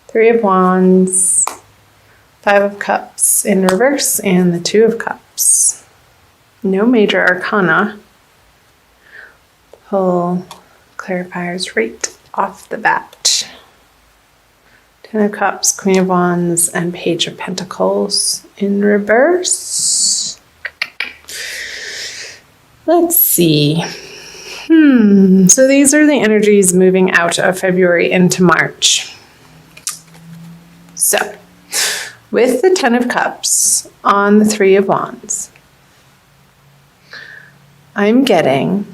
Three of Wands, Five of Cups in reverse, and the Two of Cups. No major arcana. Pull clarifiers right off the bat. Ten of Cups, Queen of Wands, and Page of Pentacles in reverse. Let's see. So these are the energies moving out of February into March. So, with the Ten of Cups on the Three of Wands, I'm getting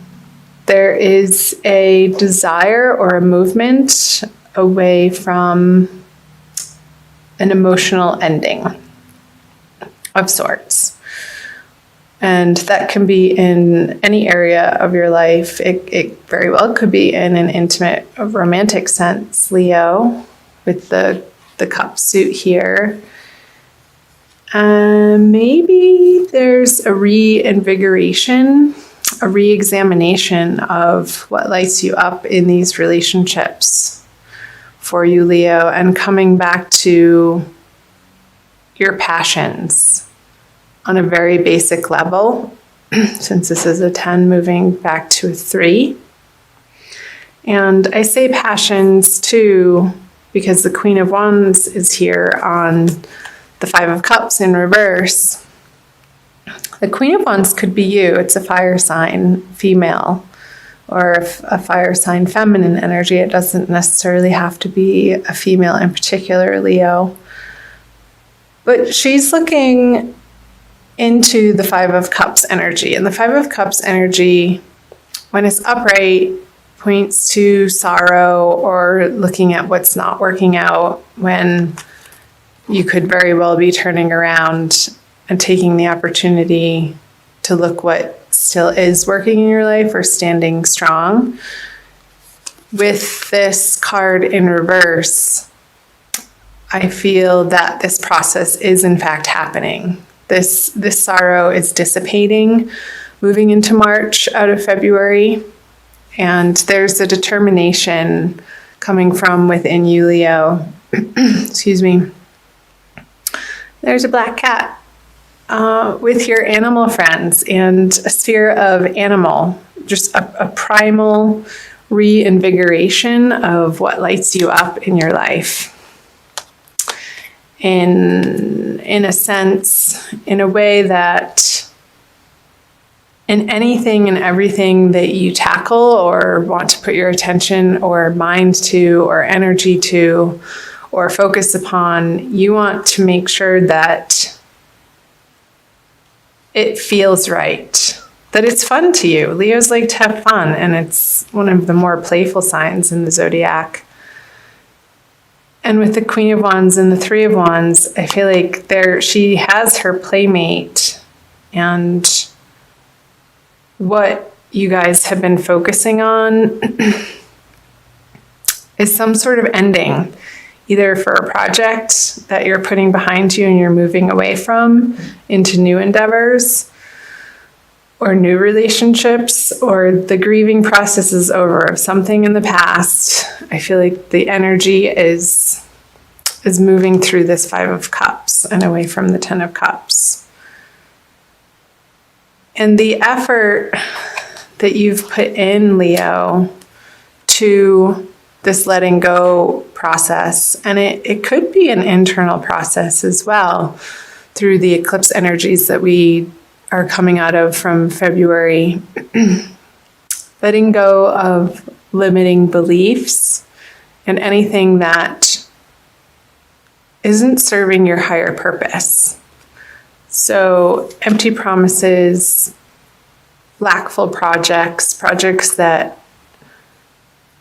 there is a desire or a movement away from an emotional ending of sorts. And that can be in any area of your life. It very well could be in an intimate, romantic sense, Leo, with the cup suit here. Maybe there's a reinvigoration, a re-examination of what lights you up in these relationships for you, Leo, and coming back to your passions on a very basic level, since this is a 10 moving back to a 3. And I say passions too, because the Queen of Wands is here on the Five of Cups in reverse. The Queen of Wands could be you. It's a fire sign, female, or a fire sign, feminine energy. It doesn't necessarily have to be a female in particular, Leo. But she's looking into the Five of Cups energy. And the Five of Cups energy, when it's upright, points to sorrow or looking at what's not working out, when you could very well be turning around and taking the opportunity to look what still is working in your life or standing strong. With this card in reverse, I feel that this process is in fact happening. This sorrow is dissipating, moving into March out of February, and there's a determination coming from within you, Leo. Excuse me. There's a black cat with your animal friends and a sphere of animal, just a primal reinvigoration of what lights you up in your life. In a sense, in a way that in anything and everything that you tackle or want to put your attention or mind to or energy to or focus upon, you want to make sure that it feels right, that it's fun to you. Leos like to have fun, and it's one of the more playful signs in the zodiac. And with the Queen of Wands and the Three of Wands, I feel like she has her playmate, and what you guys have been focusing on is some sort of ending, either for a project that you're putting behind you and you're moving away from into new endeavors or new relationships, or the grieving process is over of something in the past. I feel like the energy is moving through this Five of Cups and away from the Ten of Cups. And the effort that you've put in, Leo, to this letting go process, and it could be an internal process as well through the eclipse energies that we are coming out of from February. Letting go of limiting beliefs and anything that isn't serving your higher purpose. So empty promises, lackful projects that,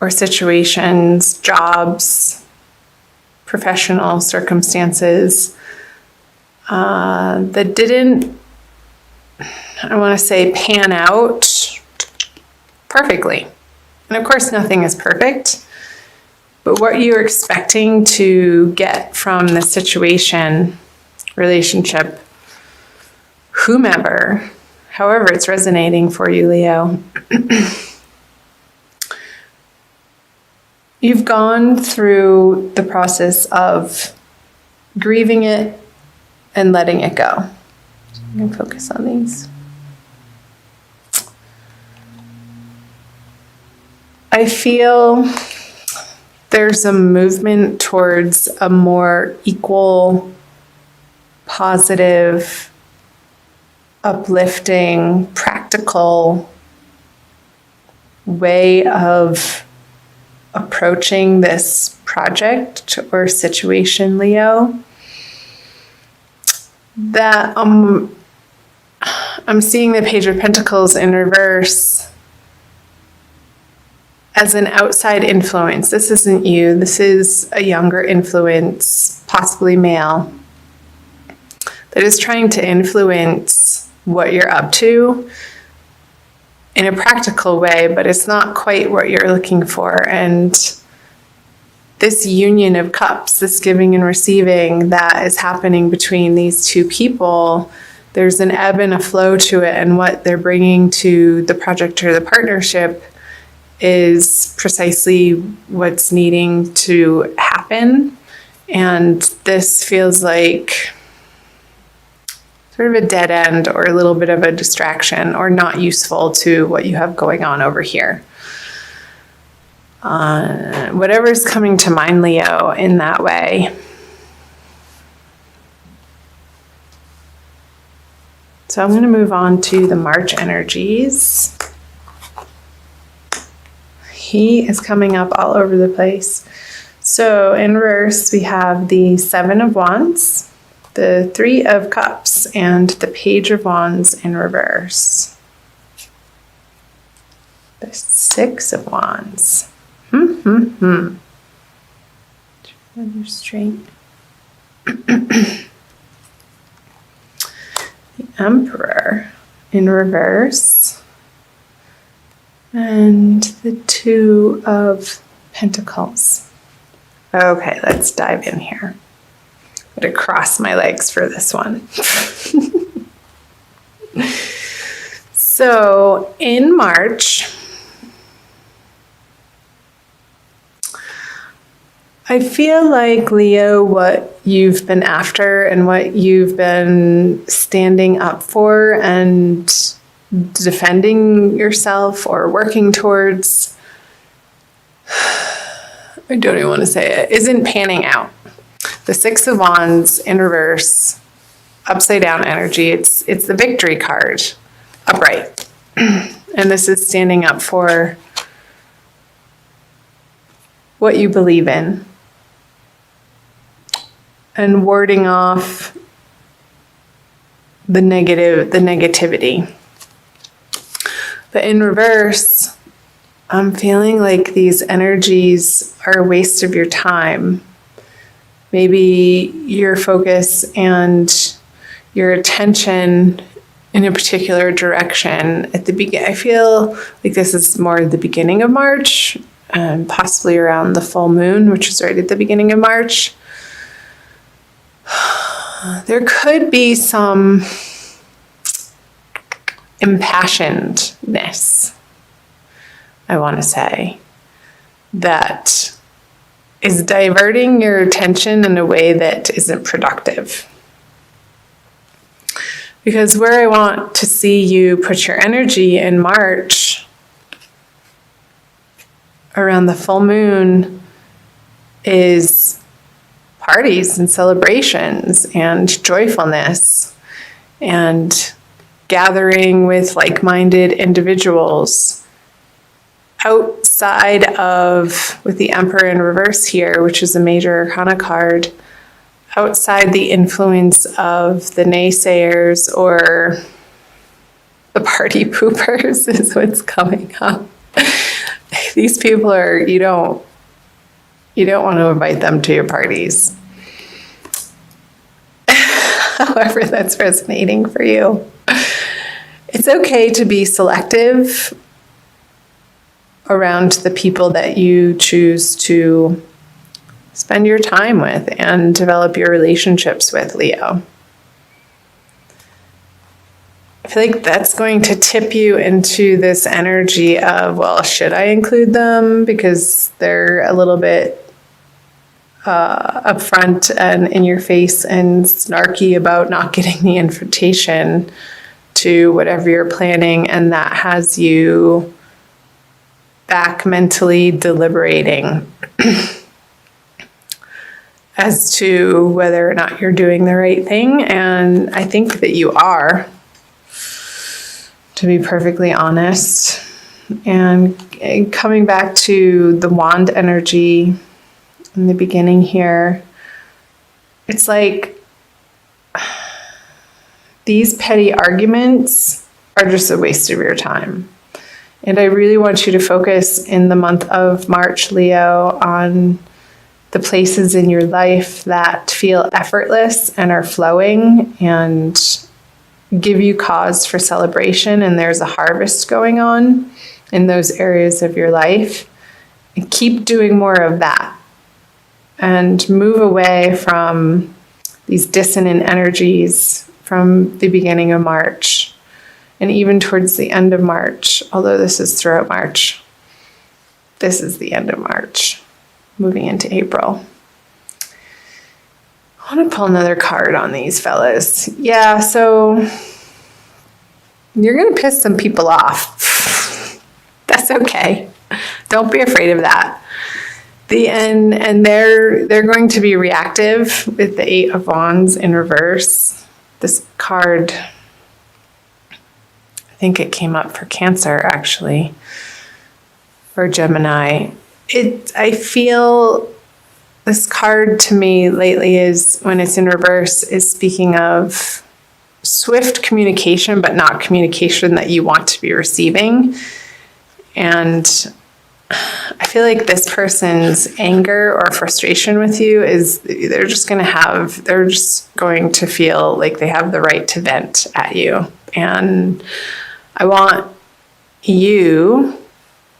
or situations, jobs, professional circumstances that didn't, I want to say, pan out perfectly. And of course, nothing is perfect, but what you're expecting to get from the situation, relationship, whomever, however it's resonating for you, Leo, You've gone through the process of grieving it and letting it go. I'm going to focus on these. I feel there's a movement towards a more equal, positive, uplifting, practical way of approaching this project or situation, Leo. That I'm seeing the Page of Pentacles in reverse as an outside influence. This isn't you. This is a younger influence, possibly male, that is trying to influence what you're up to in a practical way, but it's not quite what you're looking for. And this union of cups, this giving and receiving that is happening between these two people, there's an ebb and a flow to it, and what they're bringing to the project or the partnership is precisely what's needing to happen. And this feels like sort of a dead end or a little bit of a distraction or not useful to what you have going on over here. Whatever's coming to mind, Leo, in that way. So I'm going to move on to the March energies. He is coming up all over the place. So in reverse, we have the Seven of Wands, the Three of Cups, and the Page of Wands in reverse. The Six of Wands. Another straight. The Emperor in reverse. And the Two of Pentacles. Okay, let's dive in here. I'm going to cross my legs for this one. So in March, I feel like, Leo, what you've been after and what you've been standing up for and defending yourself or working towards, I don't even want to say it, isn't panning out. The Six of Wands in reverse, upside down energy. It's the victory card, upright. And this is standing up for what you believe in and warding off the negativity. But in reverse, I'm feeling like these energies are a waste of your time. Maybe your focus and your attention in a particular direction at the beginning. I feel like this is more the beginning of March, possibly around the full moon, which is right at the beginning of March. There could be some impassionedness, I want to say, that is diverting your attention in a way that isn't productive. Because where I want to see you put your energy in March, around the full moon, is parties and celebrations and joyfulness and gathering with like-minded individuals outside of, with the Emperor in reverse here, which is a major arcana card, outside the influence of the naysayers or the party poopers is what's coming up. These people are, you don't want to invite them to your parties. However that's resonating for you. It's okay to be selective around the people that you choose to spend your time with and develop your relationships with, Leo. I feel like that's going to tip you into this energy of, well, should I include them? Because they're a little bit upfront and in your face and snarky about not getting the invitation to whatever you're planning. And that has you back mentally deliberating as to whether or not you're doing the right thing. And I think that you are, to be perfectly honest. And coming back to the wand energy in the beginning here, it's like these petty arguments are just a waste of your time. And I really want you to focus in the month of March, Leo, on the places in your life that feel effortless and are flowing and give you cause for celebration, and there's a harvest going on in those areas of your life. And keep doing more of that and move away from these dissonant energies from the beginning of March and even towards the end of March, although this is throughout March. This is the end of March, moving into April. I want to pull another card on these fellas. Yeah, so you're going to piss some people off. That's okay. Don't be afraid of that. And they're going to be reactive with the Eight of Wands in reverse. This card, I think it came up for Cancer, actually, or Gemini. I feel this card to me lately is, when it's in reverse, is speaking of swift communication, but not communication that you want to be receiving. And I feel like this person's anger or frustration with you is they're just going to feel like they have the right to vent at you. And I want you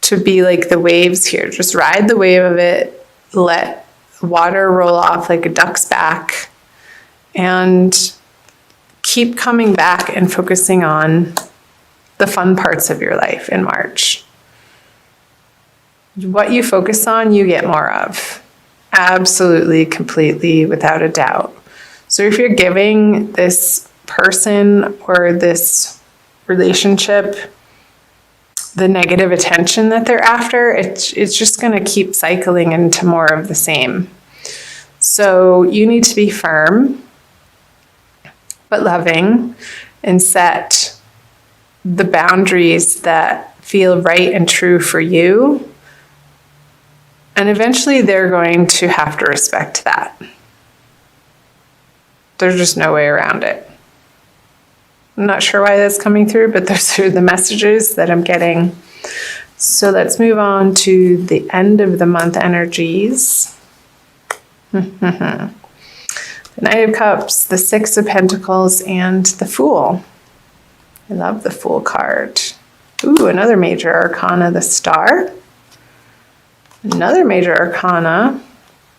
to be like the waves here. Just ride the wave of it, let water roll off like a duck's back, and keep coming back and focusing on the fun parts of your life in March. What you focus on, you get more of. Absolutely, completely, without a doubt. So if you're giving this person or this relationship the negative attention that they're after, it's just going to keep cycling into more of the same. So you need to be firm, but loving, and set the boundaries that feel right and true for you. And eventually they're going to have to respect that. There's just no way around it. I'm not sure why that's coming through, but those are the messages that I'm getting. So let's move on to the end of the month energies. The Knight of Cups, the Six of Pentacles, and the Fool. I love the Fool card. Ooh, another major arcana, the Star. Another major arcana,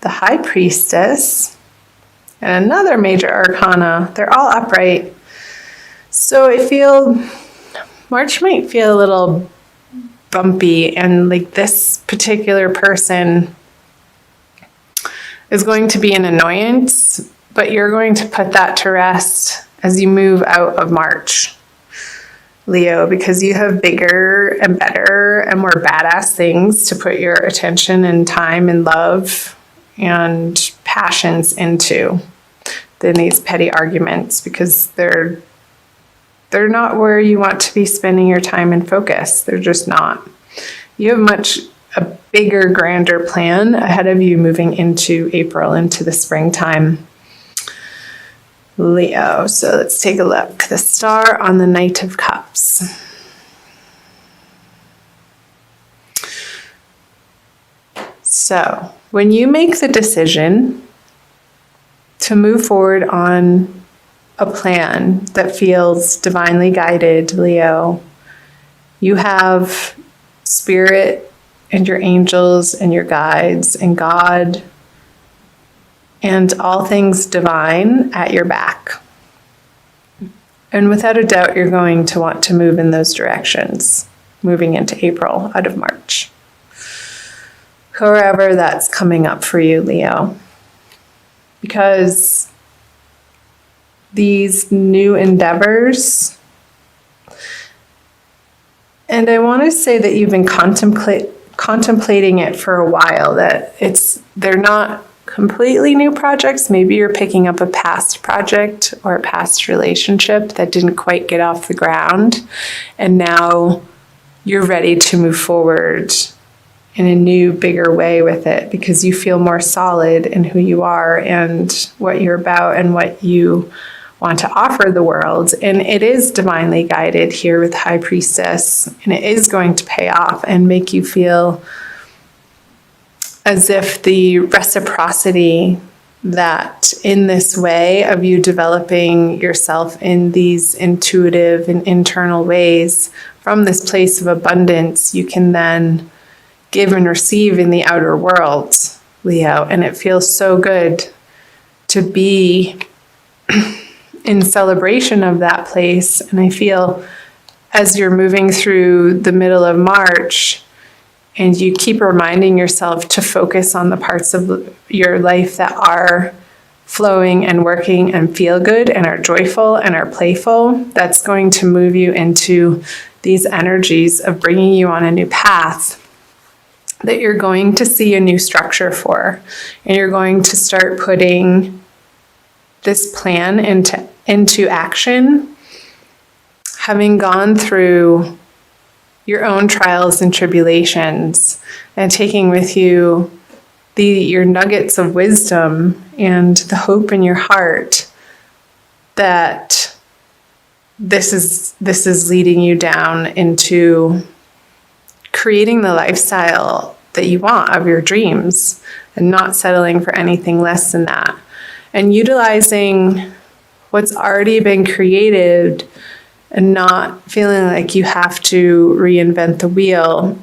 the High Priestess. And another major arcana. They're all upright. So I feel March might feel a little bumpy, and like this particular person is going to be an annoyance, but you're going to put that to rest as you move out of March, Leo, because you have bigger and better and more badass things to put your attention and time and love and passions into than these petty arguments, because they're not where you want to be spending your time and focus. They're just not. You have a bigger, grander plan ahead of you moving into April, into the springtime, Leo. So let's take a look. The Star on the Knight of Cups. So when you make the decision to move forward on a plan that feels divinely guided, Leo, you have Spirit and your angels and your guides and God and all things divine at your back. And without a doubt, you're going to want to move in those directions, moving into April out of March. However that's coming up for you, Leo. Because these new endeavors, and I want to say that you've been contemplating it for a while, that they're not completely new projects. Maybe you're picking up a past project or a past relationship that didn't quite get off the ground, and now you're ready to move forward in a new, bigger way with it because you feel more solid in who you are and what you're about and what you want to offer the world. And it is divinely guided here with High Priestess, and it is going to pay off and make you feel as if the reciprocity that in this way of you developing yourself in these intuitive and internal ways from this place of abundance, you can then give and receive in the outer world, Leo. And it feels so good to be in celebration of that place. And I feel as you're moving through the middle of March, and you keep reminding yourself to focus on the parts of your life that are flowing and working and feel good and are joyful and are playful, that's going to move you into these energies of bringing you on a new path that you're going to see a new structure for. And you're going to start putting this plan into action, having gone through your own trials and tribulations, and taking with you your nuggets of wisdom and the hope in your heart that this is leading you down into creating the lifestyle that you want of your dreams and not settling for anything less than that, and utilizing what's already been created and not feeling like you have to reinvent the wheel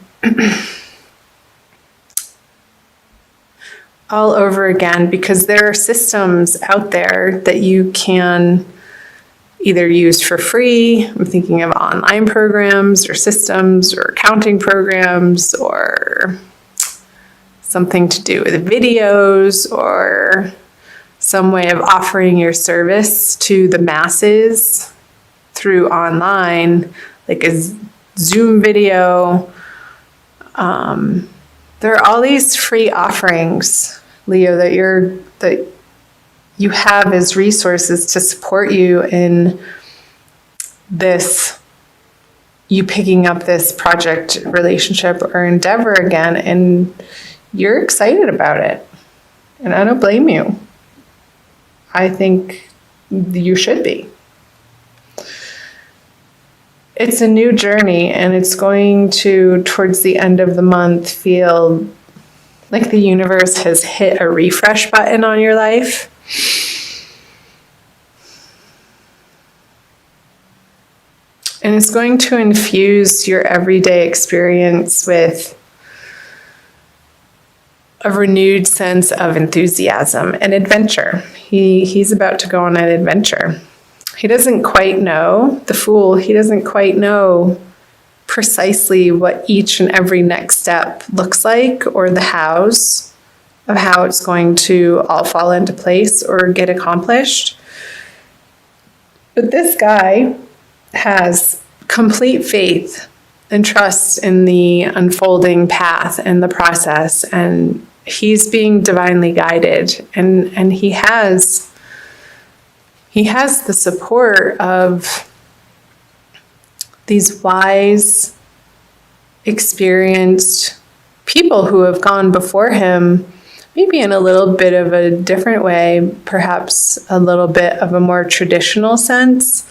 all over again, because there are systems out there that you can either use for free. I'm thinking of online programs or systems or accounting programs or something to do with videos or some way of offering your service to the masses through online, like a Zoom video. There are all these free offerings, Leo, that you have as resources to support you in this, you picking up this project, relationship, or endeavor again, and you're excited about it. And I don't blame you. I think you should be. It's a new journey, and it's going to, towards the end of the month, feel like the universe has hit a refresh button on your life. And it's going to infuse your everyday experience with a renewed sense of enthusiasm and adventure. He's about to go on an adventure. He doesn't quite know, the Fool, he doesn't quite know precisely what each and every next step looks like, or the hows of how it's going to all fall into place or get accomplished. But this guy has complete faith and trust in the unfolding path and the process, and he's being divinely guided, and he has the support of these wise, experienced people who have gone before him, maybe in a little bit of a different way, perhaps a little bit of a more traditional sense.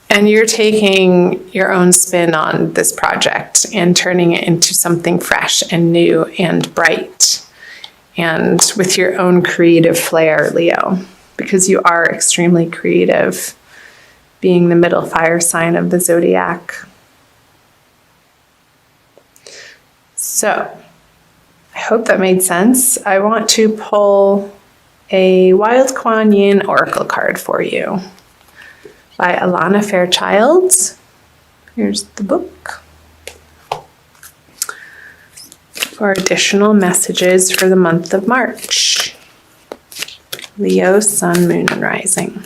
And you're taking your own spin on this project and turning it into something fresh and new and bright, and with your own creative flair, Leo, because you are extremely creative, being the middle fire sign of the zodiac. So, I hope that made sense. I want to pull a Wild Kuan Yin oracle card for you. by Alana Fairchild. Here's the book. For additional messages for the month of March. Leo, Sun, Moon, and Rising.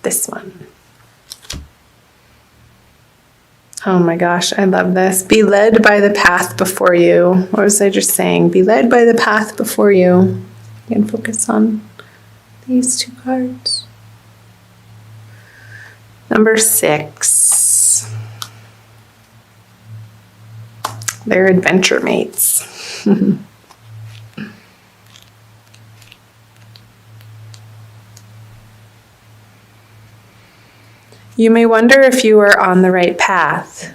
This one. Oh my gosh, I love this. Be led by the path before you. What was I just saying? Be led by the path before you. You can focus on these two cards. Number 6. They're adventure mates. You may wonder if you are on the right path.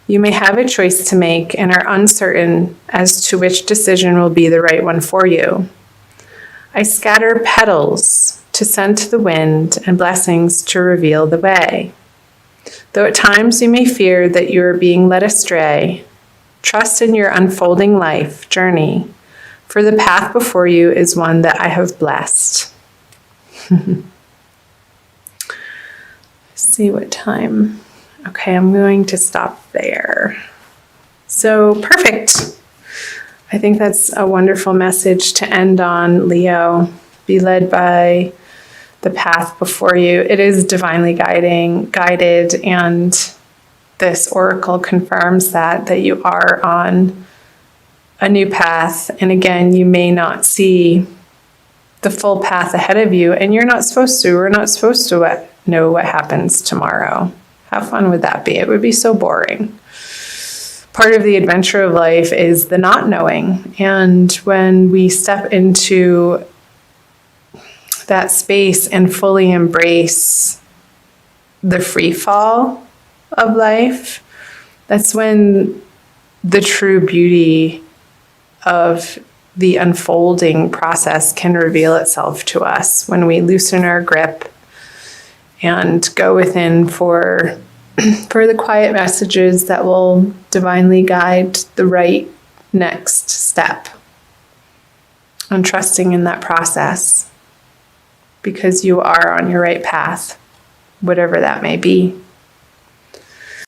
You may have a choice to make and are uncertain as to which decision will be the right one for you. I scatter petals to send to the wind and blessings to reveal the way. Though at times you may fear that you are being led astray, trust in your unfolding life journey, for the path before you is one that I have blessed. See what time. Okay, I'm going to stop there. So perfect. I think that's a wonderful message to end on, Leo. Be led by the path before you. It is divinely guided, and this oracle confirms that you are on a new path. And again, you may not see the full path ahead of you, and you're not supposed to. We're not supposed to know what happens tomorrow. How fun would that be? It would be so boring. Part of the adventure of life is the not knowing. And when we step into that space and fully embrace the free fall of life, that's when the true beauty of the unfolding process can reveal itself to us, when we loosen our grip and go within for the quiet messages that will divinely guide the right next step. And trusting in that process, because you are on your right path, whatever that may be.